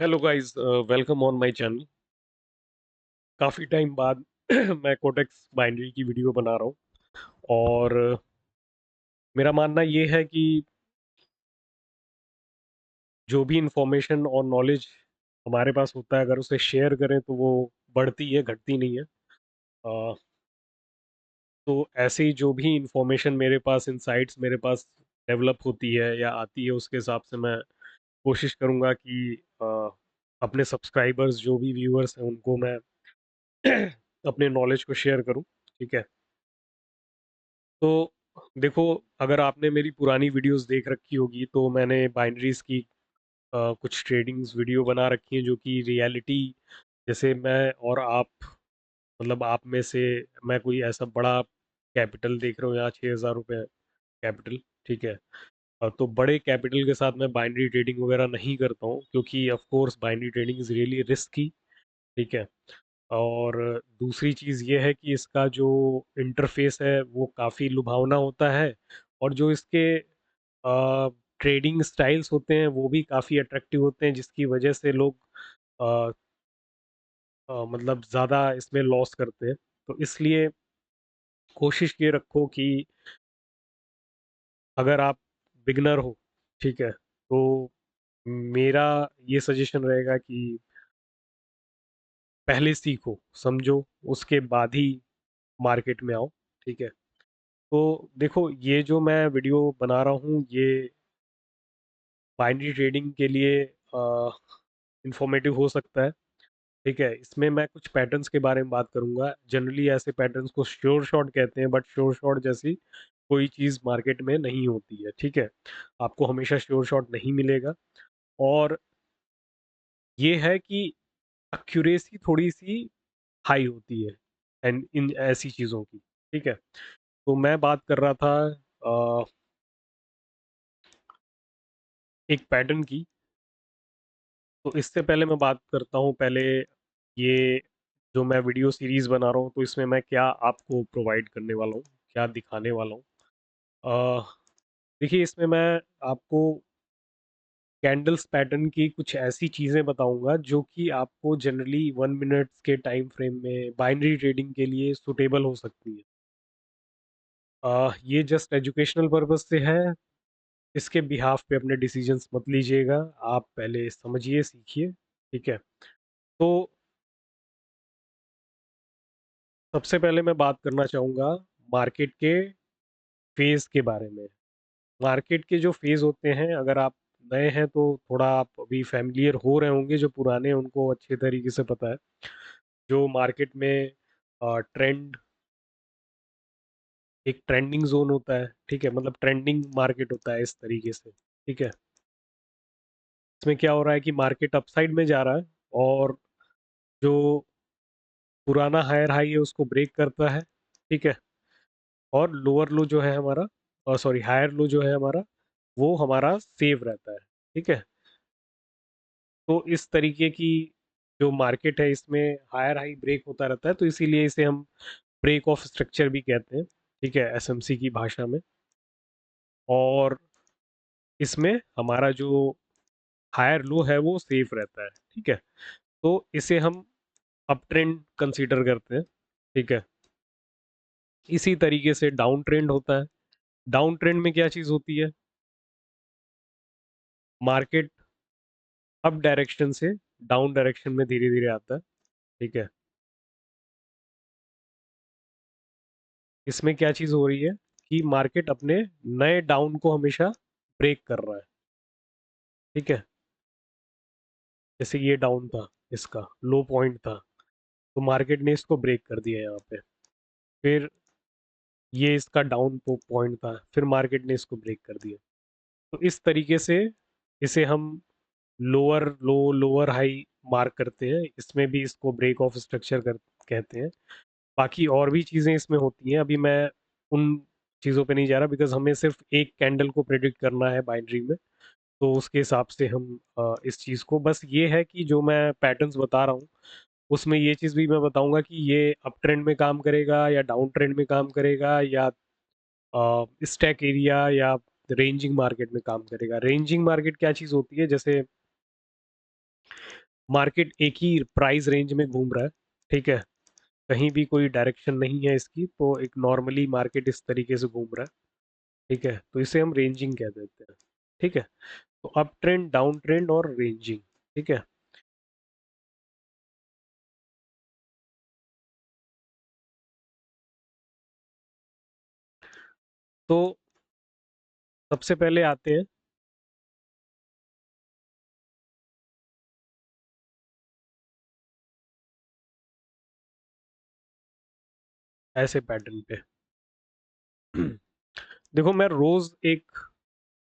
Hello guys, welcome on my channel. काफ़ी time बाद मैं कोटेक्स बाइनरी की वीडियो बना रहा हूँ। और मेरा मानना ये है कि जो भी इंफॉर्मेशन और नॉलेज हमारे पास होता है, अगर उसे शेयर करें तो वो बढ़ती है, घटती नहीं है। अ, तो ऐसे ही जो भी इंफॉर्मेशन मेरे पास, इंसाइट्स मेरे पास डेवलप होती है या आती है, उसके हिसाब से मैं कोशिश करूँगा कि अपने सब्सक्राइबर्स, जो भी व्यूअर्स हैं, उनको मैं अपने नॉलेज को शेयर करूँ। ठीक है। तो देखो, अगर आपने मेरी पुरानी वीडियोस देख रखी होगी तो मैंने बाइनरीज की कुछ ट्रेडिंग्स वीडियो बना रखी हैं जो कि रियलिटी, जैसे मैं और आप, मतलब आप में से मैं कोई ऐसा बड़ा कैपिटल देख रहा हूँ, यहाँ 6,000 रुपये कैपिटल। ठीक है। तो बड़े कैपिटल के साथ मैं बाइनरी ट्रेडिंग वगैरह नहीं करता हूँ, क्योंकि of course binary trading is really risky. ठीक है। और दूसरी चीज़ ये है कि इसका जो इंटरफेस है वो काफ़ी लुभावना होता है, और जो इसके ट्रेडिंग स्टाइल्स होते हैं वो भी काफ़ी अट्रैक्टिव होते हैं, जिसकी वजह से लोग अ, मतलब ज़्यादा इसमें लॉस करते हैं। तो इसलिए कोशिश ये रखो कि अगर आप बिगनर हो, ठीक है, तो मेरा ये सजेशन रहेगा कि पहले सीखो, समझो, उसके बाद ही मार्केट में आओ। ठीक है। तो देखो, ये जो मैं वीडियो बना रहा हूँ ये बाइनरी ट्रेडिंग के लिए इंफॉर्मेटिव हो सकता है। ठीक है। इसमें मैं कुछ पैटर्न्स के बारे में बात करूंगा। जनरली ऐसे पैटर्न्स को श्योर शॉट कहते हैं, बट श्योर शॉट जैसी कोई चीज़ मार्केट में नहीं होती है। ठीक है। आपको हमेशा श्योर शॉट नहीं मिलेगा। और ये है कि एक्यूरेसी थोड़ी सी हाई होती है एंड इन ऐसी चीज़ों की। ठीक है। तो मैं बात कर रहा था एक पैटर्न की। तो इससे पहले मैं बात करता हूँ, पहले ये जो मैं वीडियो सीरीज बना रहा हूँ तो इसमें मैं क्या आपको प्रोवाइड करने वाला हूँ, क्या दिखाने वाला हूँ। अ, देखिए, इसमें मैं आपको कैंडल्स पैटर्न की कुछ ऐसी चीज़ें बताऊंगा जो कि आपको जनरली 1 मिनट के टाइम फ्रेम में बाइनरी ट्रेडिंग के लिए सुटेबल हो सकती है। ये जस्ट एजुकेशनल पर्पज से है। इसके बिहाफ पे अपने डिसीजंस मत लीजिएगा। आप पहले समझिए, सीखिए। ठीक है। तो सबसे पहले मैं बात करना चाहूँगा मार्केट के फेज़ के बारे में। मार्केट के जो फेज़ होते हैं, अगर आप नए हैं तो थोड़ा आप अभी फैमिलियर हो रहे होंगे, जो पुराने हैं उनको अच्छे तरीके से पता है। जो मार्केट में ट्रेंड, एक ट्रेंडिंग जोन होता है। ठीक है, मतलब ट्रेंडिंग मार्केट होता है इस तरीके से। ठीक है। इसमें क्या हो रहा है कि मार्केट अपसाइड में जा रहा है, और जो पुराना हायर हाई है उसको ब्रेक करता है। ठीक है। और लोअर लो जो है हमारा, और सॉरी, हायर लो जो है हमारा, वो हमारा सेव रहता है। ठीक है। तो इस तरीके की जो मार्केट है, इसमें हायर हाई ब्रेक होता रहता है, तो इसीलिए इसे हम ब्रेक ऑफ स्ट्रक्चर भी कहते हैं। ठीक है, एसएमसी की भाषा में। और इसमें हमारा जो हायर लो है वो सेफ रहता है। ठीक है। तो इसे हम अप ट्रेंड कंसीडर करते हैं। ठीक है। इसी तरीके से डाउन ट्रेंड होता है। डाउन ट्रेंड में क्या चीज़ होती है? मार्केट अप डायरेक्शन से डाउन डायरेक्शन में धीरे धीरे आता है। ठीक है। इसमें क्या चीज़ हो रही है कि मार्केट अपने नए डाउन को हमेशा ब्रेक कर रहा है। ठीक है। जैसे ये डाउन था, इसका लो पॉइंट था, तो मार्केट ने इसको ब्रेक कर दिया यहाँ पे। फिर ये इसका डाउन पॉइंट था, फिर मार्केट ने इसको ब्रेक कर दिया। तो इस तरीके से इसे हम लोअर लो, लोअर हाई मार्क करते हैं। इसमें भी इसको ब्रेक ऑफ स्ट्रक्चर कहते हैं। बाकी और भी चीज़ें इसमें होती हैं, अभी मैं उन चीज़ों पे नहीं जा रहा, बिकॉज हमें सिर्फ एक कैंडल को प्रेडिक्ट करना है बाइनरी में। तो उसके हिसाब से हम इस चीज़ को, बस ये है कि जो मैं पैटर्न्स बता रहा हूँ उसमें ये चीज़ भी मैं बताऊंगा कि ये अप ट्रेंड में काम करेगा या डाउन ट्रेंड में काम करेगा, या स्टैक एरिया या रेंजिंग मार्केट में काम करेगा। रेंजिंग मार्केट क्या चीज़ होती है? जैसे मार्केट एक ही प्राइस रेंज में घूम रहा है, ठीक है, कहीं भी कोई डायरेक्शन नहीं है इसकी, तो एक नॉर्मली मार्केट इस तरीके से घूम रहा है, ठीक है, तो इसे हम रेंजिंग कह देते हैं, ठीक है। तो अप ट्रेंड, डाउन ट्रेंड और रेंजिंग, ठीक है। तो सबसे पहले आते हैं ऐसे पैटर्न पे। देखो, मैं रोज एक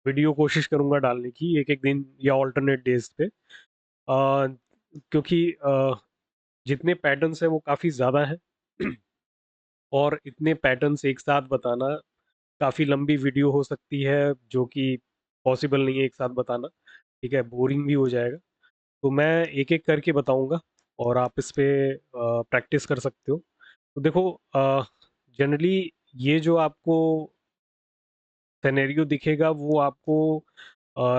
वीडियो कोशिश करूंगा डालने की, एक एक दिन या ऑल्टरनेट डेज पे, क्योंकि जितने पैटर्न्स है वो काफ़ी ज़्यादा है। और इतने पैटर्न्स एक साथ बताना, काफ़ी लंबी वीडियो हो सकती है, जो कि पॉसिबल नहीं है एक साथ बताना, ठीक है, बोरिंग भी हो जाएगा। तो मैं एक एक करके बताऊंगा और आप इस पे प्रैक्टिस कर सकते हो। तो देखो, जनरली ये जो आपको सिनेरियो दिखेगा वो आपको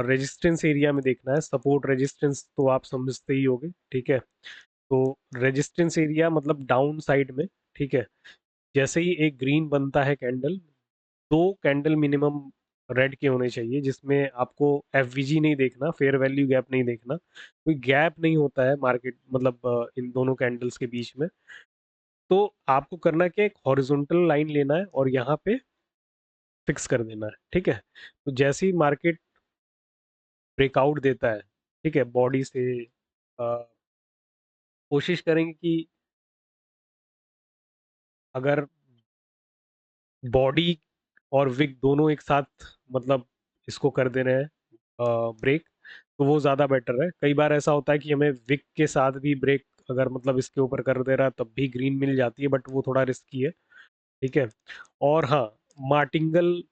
रेजिस्टेंस एरिया में देखना है। सपोर्ट रेजिस्टेंस तो आप समझते ही होगे, ठीक है। तो रेजिस्टेंस एरिया मतलब डाउन साइड में, ठीक है, जैसे ही एक ग्रीन बनता है कैंडल, दो कैंडल मिनिमम रेड के होने चाहिए, जिसमें आपको एफवीजी नहीं देखना, फेयर वैल्यू गैप नहीं देखना, कोई गैप नहीं होता है मार्केट मतलब इन दोनों कैंडल्स के बीच में। तो आपको करना क्या, एक हॉरिजॉन्टल लाइन लेना है और यहाँ पे फिक्स कर देना है, ठीक है। तो जैसे ही मार्केट ब्रेकआउट देता है, ठीक है, बॉडी से, कोशिश करेंगे कि अगर बॉडी और विक दोनों एक साथ मतलब इसको कर दे रहे हैं ब्रेक, तो वो ज़्यादा बेटर है। कई बार ऐसा होता है कि हमें विक के साथ भी ब्रेक अगर मतलब इसके ऊपर कर दे रहा है तब भी ग्रीन मिल जाती है, बट वो थोड़ा रिस्की है, ठीक है। और हाँ, मार्टिंगल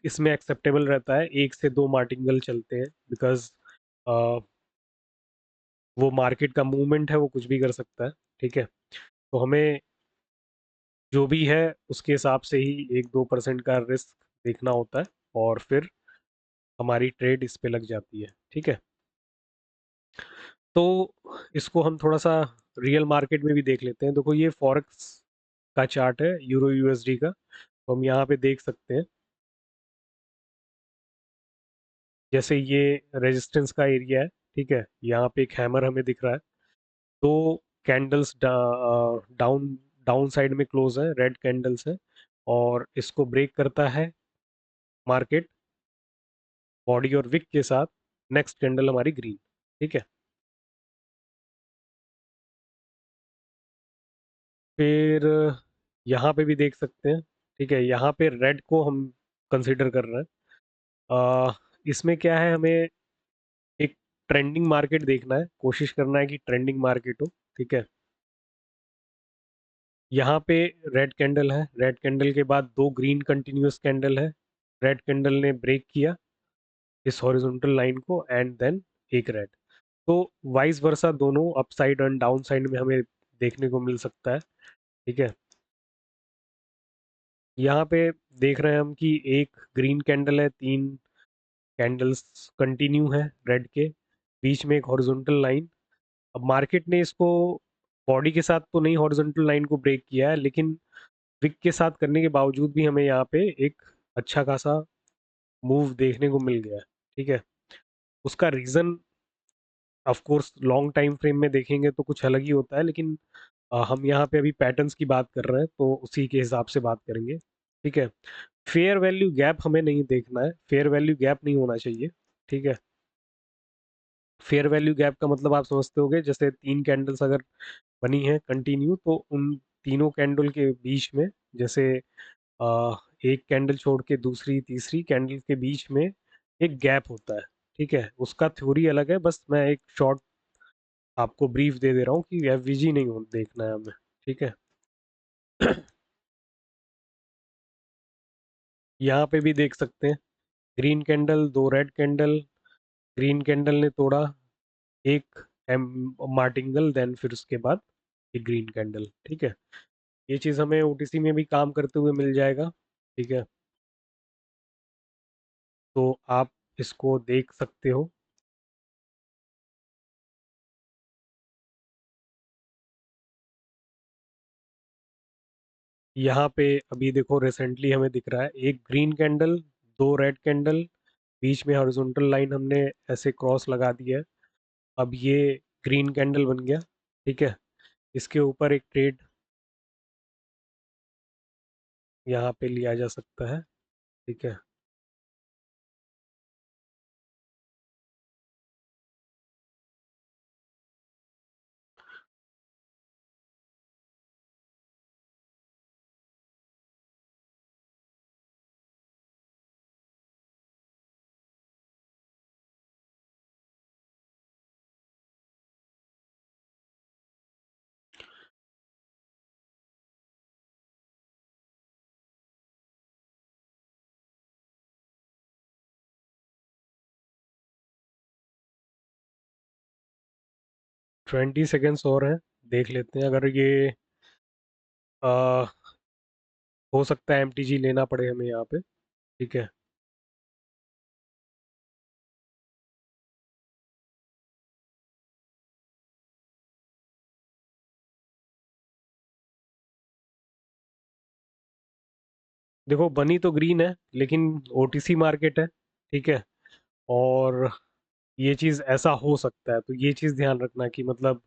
इसमें एक्सेप्टेबल रहता है, एक से दो मार्टिंगल चलते हैं, बिकॉज वो मार्केट का मूवमेंट है, वो कुछ भी कर सकता है, ठीक है। तो हमें जो भी है उसके हिसाब से ही 1-2% का रिस्क देखना होता है, और फिर हमारी ट्रेड इस पे लग जाती है, ठीक है। तो इसको हम थोड़ा सा रियल मार्केट में भी देख लेते हैं। देखो, ये फॉरेक्स का चार्ट है यूरो यूएसडी का, तो हम यहाँ पे देख सकते हैं, जैसे ये रेजिस्टेंस का एरिया है, ठीक है, यहाँ पे एक हैमर हमें दिख रहा है, दो कैंडल्स डाउन डाउन साइड में क्लोज है, रेड कैंडल्स है, और इसको ब्रेक करता है मार्केट बॉडी और विक के साथ, नेक्स्ट कैंडल हमारी ग्रीन, ठीक है। फिर यहाँ पे भी देख सकते हैं, ठीक है, यहाँ पे रेड को हम कंसिडर कर रहे हैं। इसमें क्या है, हमें एक ट्रेंडिंग मार्केट देखना है, कोशिश करना है कि ट्रेंडिंग मार्केट हो, ठीक है। यहाँ पे रेड कैंडल है, रेड कैंडल के बाद दो ग्रीन कंटिन्यूअस कैंडल है, रेड कैंडल ने ब्रेक किया इस हॉरिजॉन्टल लाइन को, एंड देन एक रेड। तो वाइस वर्सा दोनों up side and down side में हमें देखने को मिल सकता है, ठीक है। यहाँ पे देख रहे हैं हम कि एक ग्रीन कैंडल है, तीन कैंडल्स कंटिन्यू है रेड के, बीच में एक हॉरिजॉन्टल लाइन। अब मार्केट ने इसको बॉडी के साथ तो नहीं हॉरिजॉन्टल लाइन को ब्रेक किया है, लेकिन विक के साथ करने के बावजूद भी हमें यहाँ पे एक अच्छा खासा मूव देखने को मिल गया है, ठीक है। उसका reason of course long time frame में देखेंगे तो कुछ अलग ही होता है, लेकिन हम यहाँ पे अभी पैटर्न्स की बात कर रहे हैं तो उसी के हिसाब से बात करेंगे, ठीक है। फेयर वैल्यू गैप हमें नहीं देखना है, फेयर वैल्यू गैप नहीं होना चाहिए, ठीक है। फेयर वैल्यू गैप का मतलब आप समझते होगे, जैसे तीन कैंडल्स अगर बनी है कंटिन्यू, तो उन तीनों कैंडल के बीच में, जैसे अ, एक कैंडल छोड़ के दूसरी तीसरी कैंडल के बीच में एक गैप होता है, ठीक है। उसका थ्योरी अलग है, बस मैं एक शॉर्ट आपको ब्रीफ दे दे रहा हूँ कि एफवीजी नहीं देखना है हमें, ठीक है। यहाँ पे भी देख सकते हैं, ग्रीन कैंडल, दो रेड कैंडल, ग्रीन कैंडल ने तोड़ा एक एम मार्टिंगल, देन फिर उसके बाद एक ग्रीन कैंडल, ठीक है। ये चीज़ हमें ओटीसी में भी काम करते हुए मिल जाएगा, ठीक है। तो आप इसको देख सकते हो। यहाँ पे अभी देखो रिसेंटली हमें दिख रहा है एक ग्रीन कैंडल, दो रेड कैंडल, बीच में हॉरिजॉन्टल लाइन हमने ऐसे क्रॉस लगा दिया है। अब ये ग्रीन कैंडल बन गया, ठीक है। इसके ऊपर एक ट्रेड यहाँ पे लिया जा सकता है, ठीक है। 20 सेकेंड्स और हैं, देख लेते हैं अगर ये आ, हो सकता है एमटीजी लेना पड़े हमें यहाँ पे, ठीक है। देखो बनी तो ग्रीन है, लेकिन ओटीसी मार्केट है, ठीक है। और ये चीज़ ऐसा हो सकता है, तो ये चीज़ ध्यान रखना कि मतलब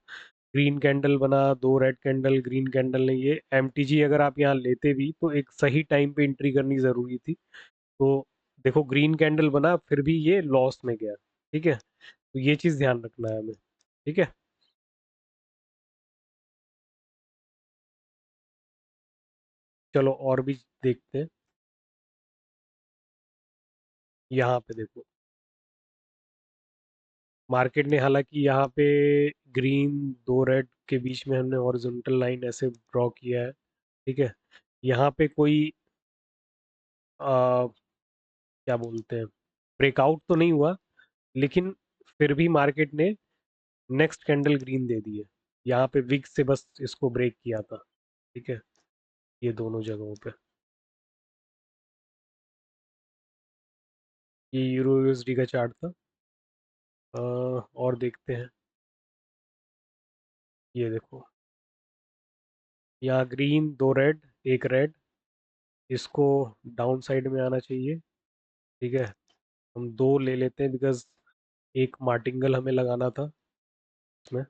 ग्रीन कैंडल बना, दो रेड कैंडल, ग्रीन कैंडल नहीं, ये एमटीजी अगर आप यहाँ लेते भी तो एक सही टाइम पे एंट्री करनी ज़रूरी थी। तो देखो ग्रीन कैंडल बना फिर भी ये लॉस में गया, ठीक है। तो ये चीज़ ध्यान रखना है हमें, ठीक है। चलो और भी देखते हैं। यहाँ पे देखो मार्केट ने हालांकि यहाँ पे ग्रीन दो रेड के बीच में हमने हॉरिजॉन्टल लाइन ऐसे ड्रॉ किया है, ठीक है। यहाँ पे कोई क्या बोलते हैं, ब्रेकआउट तो नहीं हुआ, लेकिन फिर भी मार्केट ने नेक्स्ट कैंडल ग्रीन दे दी है। यहाँ पे विग से बस इसको ब्रेक किया था, ठीक है। ये दोनों जगहों पे ये यूरो यूएसडी का चार्ट था। और देखते हैं, ये देखो यहाँ ग्रीन दो रेड, एक रेड, इसको डाउन साइड में आना चाहिए, ठीक है। हम दो ले लेते हैं बिकॉज एक मार्टिंगल हमें लगाना था इसमें।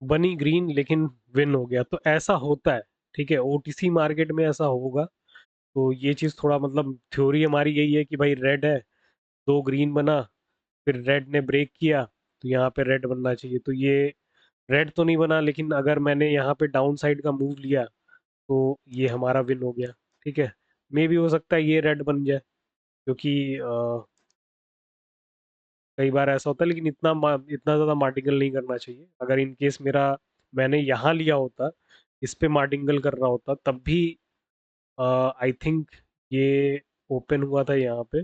बनी ग्रीन लेकिन विन हो गया, तो ऐसा होता है, ठीक है। ओटीसी मार्केट में ऐसा होगा। तो ये चीज़ थोड़ा मतलब थ्योरी हमारी यही है कि भाई रेड है, दो ग्रीन बना, फिर रेड ने ब्रेक किया, तो यहाँ पे रेड बनना चाहिए। तो ये रेड तो नहीं बना, लेकिन अगर मैंने यहाँ पे डाउन साइड का मूव लिया तो ये हमारा विन हो गया, ठीक है। मे भी हो सकता है ये रेड बन जाए, क्योंकि कई बार ऐसा होता है, लेकिन इतना ज़्यादा मार्टिंगल नहीं करना चाहिए। अगर इन केस मैंने यहाँ लिया होता, इस पे मार्टिंगल कर रहा होता, तब भी आई थिंक ये ओपन हुआ था यहाँ पे,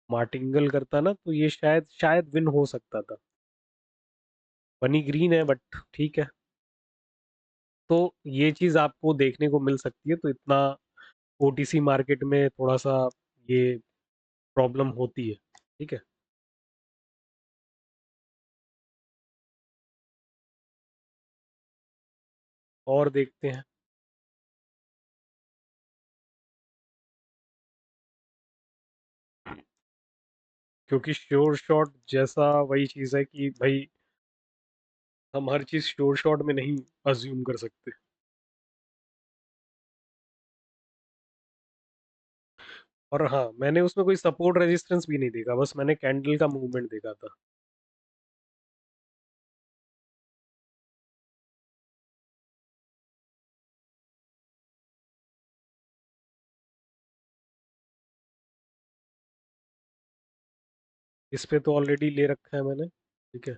मार्टिंगल करता ना तो ये शायद शायद विन हो सकता था। बनी ग्रीन है बट ठीक है। तो ये चीज़ आपको देखने को मिल सकती है, तो इतना ओटीसी मार्केट में थोड़ा सा ये प्रॉब्लम होती है, ठीक है। और देखते हैं, क्योंकि श्योर शॉट जैसा वही चीज़ है कि भाई हम हर चीज़ श्योर शॉट में नहीं अज्यूम कर सकते। और हाँ, मैंने उसमें कोई सपोर्ट रेजिस्टेंस भी नहीं देखा, बस मैंने कैंडल का मूवमेंट देखा था। इस पे तो ऑलरेडी ले रखा है मैंने, ठीक है।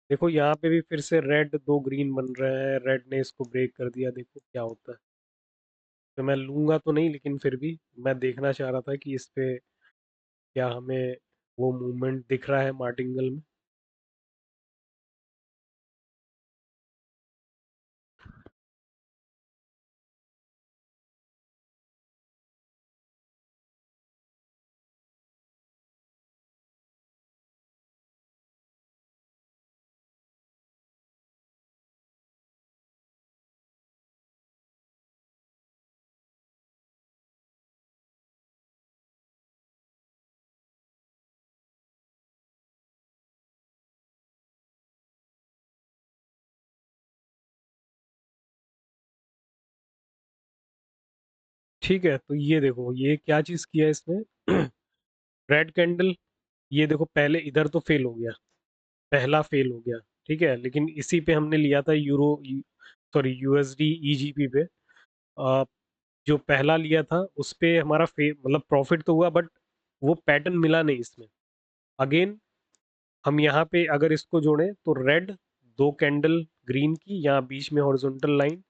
देखो यहाँ पे भी फिर से रेड दो ग्रीन बन रहे हैं, रेड ने इसको ब्रेक कर दिया, देखो क्या होता है। तो मैं लूंगा तो नहीं, लेकिन फिर भी मैं देखना चाह रहा था कि इस पे क्या हमें वो मूवमेंट दिख रहा है मार्टिंगल में। ठीक है, तो ये देखो ये क्या चीज़ किया है इसने। रेड कैंडल, ये देखो पहले इधर तो फेल हो गया, पहला फेल हो गया, ठीक है। लेकिन इसी पे हमने लिया था यूरो, सॉरी यूएसडी ईजीपी पे। अ, जो पहला लिया था उस पे हमारा मतलब प्रॉफिट तो हुआ, बट वो पैटर्न मिला नहीं इसमें। अगेन हम यहाँ पे अगर इसको जोड़ें तो रेड, दो कैंडल ग्रीन की, यहाँ बीच में हॉरिजॉन्टल लाइन,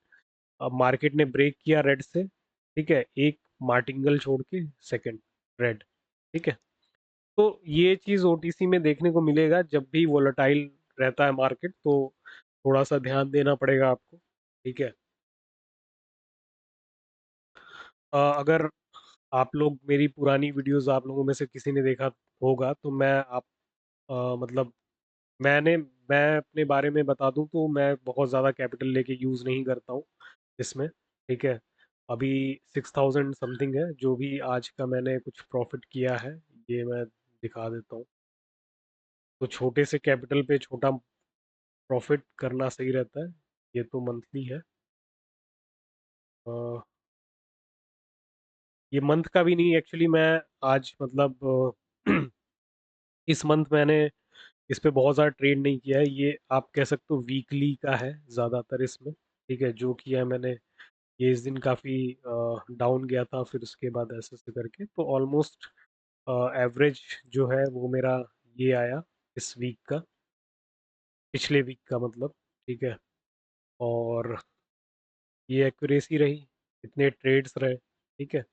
अब मार्केट ने ब्रेक किया रेड से, ठीक है, एक मार्टिंगल छोड़ के सेकंड रेड, ठीक है। तो ये चीज़ ओटीसी में देखने को मिलेगा, जब भी वोलेटाइल रहता है मार्केट तो थोड़ा सा ध्यान देना पड़ेगा आपको, ठीक है। अगर आप लोग मेरी पुरानी वीडियोस आप लोगों में से किसी ने देखा होगा तो मैं आप मतलब मैं अपने बारे में बता दूं तो मैं बहुत ज़्यादा कैपिटल लेके यूज़ नहीं करता हूँ इसमें, ठीक है। अभी 6000 समथिंग है जो भी आज का मैंने कुछ प्रॉफिट किया है, ये मैं दिखा देता हूँ। तो छोटे से कैपिटल पे छोटा प्रॉफिट करना सही रहता है। ये तो मंथली है। अ, ये मंथ का भी नहीं एक्चुअली, मैं आज मतलब इस मंथ मैंने इस पे बहुत ज़्यादा ट्रेड नहीं किया है, ये आप कह सकते हो वीकली का है ज़्यादातर इसमें, ठीक है। जो किया है मैंने, ये इस दिन काफ़ी डाउन गया था, फिर उसके बाद ऐसे ऐसे करके तो ऑलमोस्ट एवरेज जो है वो मेरा ये आया इस वीक का, पिछले वीक का मतलब, ठीक है। और ये एक्यूरेसी रही, इतने ट्रेड्स रहे, ठीक है।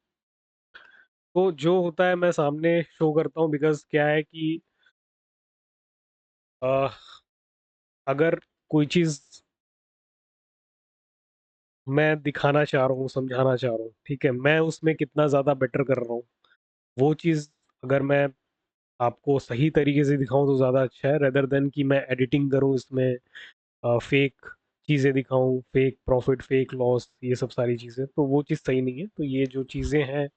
तो जो होता है मैं सामने शो करता हूँ, बिकॉज क्या है कि अ, अगर कोई चीज़ मैं दिखाना चाह रहा हूँ, समझाना चाह रहा हूँ, ठीक है, मैं उसमें कितना ज़्यादा बेटर कर रहा हूँ, वो चीज़ अगर मैं आपको सही तरीके से दिखाऊं तो ज़्यादा अच्छा है, रेदर देन कि मैं एडिटिंग करूं इसमें, फेक चीज़ें दिखाऊं, फेक प्रॉफिट फेक लॉस, ये सब सारी चीज़ें, तो वो चीज़ सही नहीं है। तो ये जो चीज़ें हैं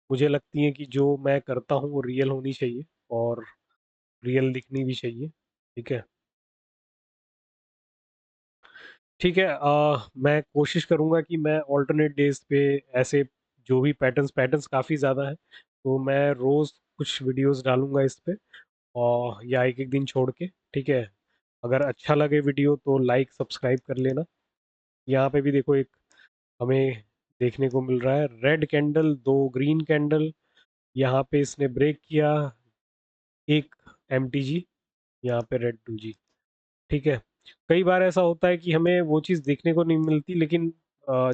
मुझे लगती हैं कि जो मैं करता हूँ वो रियल होनी चाहिए और रियल दिखनी भी चाहिए, ठीक है। ठीक है, मैं कोशिश करूँगा कि मैं ऑल्टरनेट डेज पे ऐसे जो भी पैटर्न्स पैटर्न्स काफ़ी ज़्यादा है, तो मैं रोज़ कुछ वीडियोस डालूंगा इस पे, और या एक एक दिन छोड़ के, ठीक है। अगर अच्छा लगे वीडियो तो लाइक सब्सक्राइब कर लेना। यहाँ पे भी देखो एक हमें देखने को मिल रहा है रेड कैंडल, दो ग्रीन कैंडल, यहाँ पे इसने ब्रेक किया, एक एमटीजी, यहाँ पे रेड टू जी, ठीक है। कई बार ऐसा होता है कि हमें वो चीज़ देखने को नहीं मिलती, लेकिन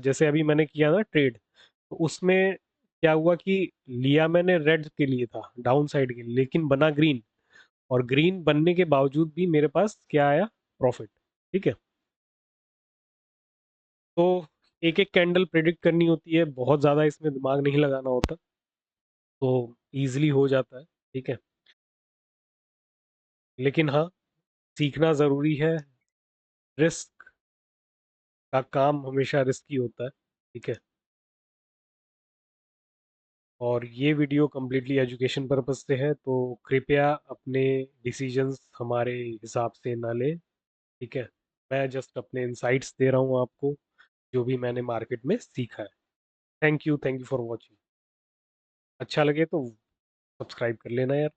जैसे अभी मैंने किया ना ट्रेड, तो उसमें क्या हुआ कि लिया मैंने रेड के लिए था, डाउन साइड के लिए, लेकिन बना ग्रीन, और ग्रीन बनने के बावजूद भी मेरे पास क्या आया, प्रॉफिट, ठीक है। तो एक एक कैंडल प्रेडिक्ट करनी होती है, बहुत ज़्यादा इसमें दिमाग नहीं लगाना होता, तो ईजिली हो जाता है, ठीक है। लेकिन हाँ, सीखना ज़रूरी है, रिस्क का काम हमेशा रिस्की होता है, ठीक है। और ये वीडियो कम्प्लीटली एजुकेशन पर्पस से है, तो कृपया अपने डिसीजंस हमारे हिसाब से ना लें, ठीक है। मैं जस्ट अपने इंसाइट्स दे रहा हूँ आपको, जो भी मैंने मार्केट में सीखा है। Thank you for watching. अच्छा लगे तो सब्सक्राइब कर लेना यार।